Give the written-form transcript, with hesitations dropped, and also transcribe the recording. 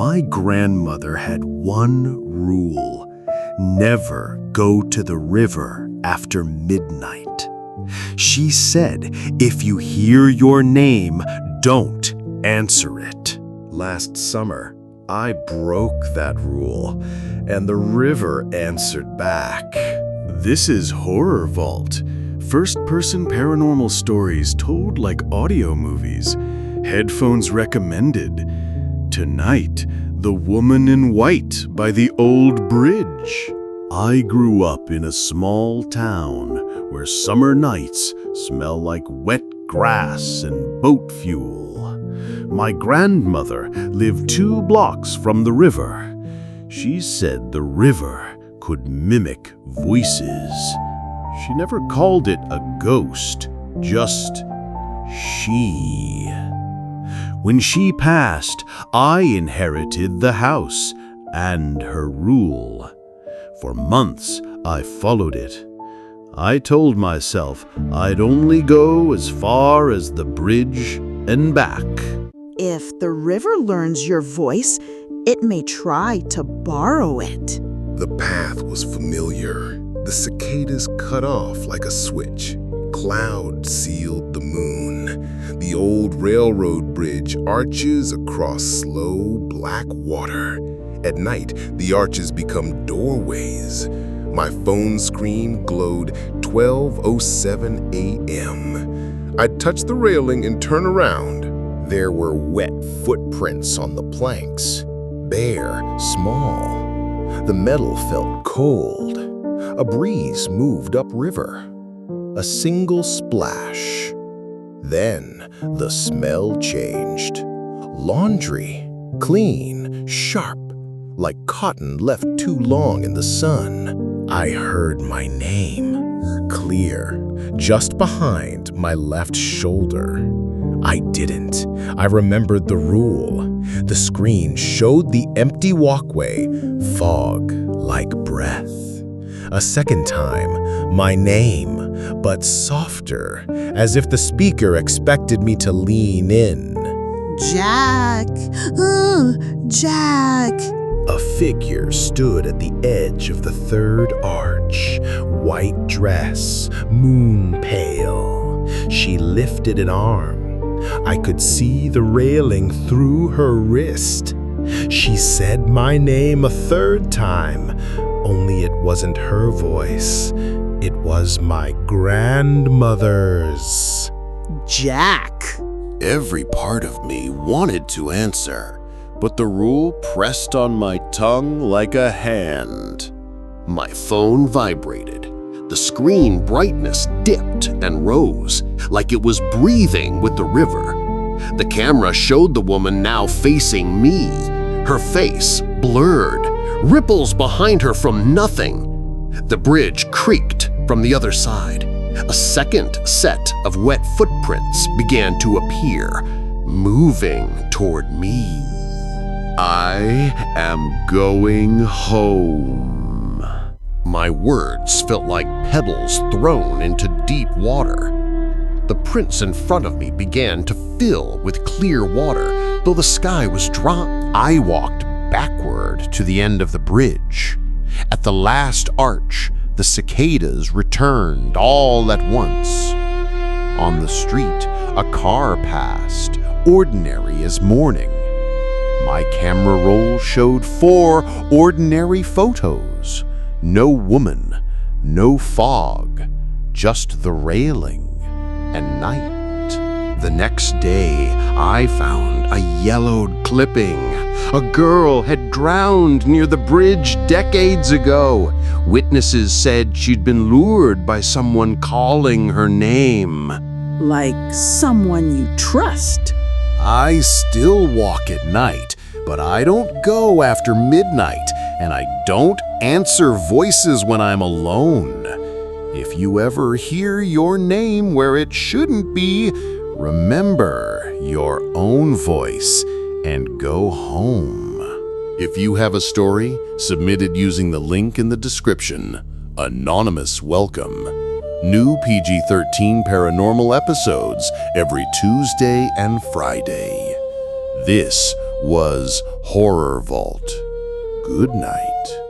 My grandmother had one rule: never go to the river after midnight. She said, if you hear your name, don't answer it. Last summer, I broke that rule, and the river answered back. This is Horror Vault, first-person paranormal stories told like audio movies. Headphones recommended. Tonight, The Woman in White by the Old Bridge. I grew up in a small town where summer nights smell like wet grass and boat fuel. My grandmother lived 2 blocks from the river. She said the river could mimic voices. She never called it a ghost, just she. When she passed, I inherited the house and her rule. For months, I followed it. I told myself I'd only go as far as the bridge and back. If the river learns your voice, it may try to borrow it. The path was familiar. The cicadas cut off like a switch. Cloud sealed the moon. The old railroad bridge arches across slow black water. At night, the arches become doorways. My phone screen glowed 12:07 a.m. I'd touch the railing and turn around. There were wet footprints on the planks, bare, small. The metal felt cold. A breeze moved upriver. A single splash. Then the smell changed. Laundry, clean, sharp, like cotton left too long in the sun. I heard my name, clear, just behind my left shoulder. I didn't. I remembered the rule. The screen showed the empty walkway, fog like breath. A second time, my name, but softer, as if the speaker expected me to lean in. Jack! Jack! A figure stood at the edge of the third arch, white dress, moon pale. She lifted an arm. I could see the railing through her wrist. She said my name a third time, only it wasn't her voice. It was my grandmother's. Jack! Every part of me wanted to answer, but the rule pressed on my tongue like a hand. My phone vibrated. The screen brightness dipped and rose, like it was breathing with the river. The camera showed the woman now facing me, her face blurred, ripples behind her from nothing. The bridge creaked from the other side. A second set of wet footprints began to appear, moving toward me. I am going home. My words felt like pebbles thrown into deep water. The prints in front of me began to fill with clear water, though the sky was dry. I walked backward to the end of the bridge. At the last arch, the cicadas returned all at once. On the street, a car passed, ordinary as morning. My camera roll showed 4 ordinary photos. No woman, no fog, just the railing and night. The next day, I found a yellowed clipping. A girl had drowned near the bridge decades ago. Witnesses said she'd been lured by someone calling her name. Like someone you trust. I still walk at night, but I don't go after midnight, and I don't answer voices when I'm alone. If you ever hear your name where it shouldn't be, remember your own voice and go home. If you have a story, submit it using the link in the description. Anonymous welcome. New PG-13 paranormal episodes every Tuesday and Friday. This was Horror Vault. Good night.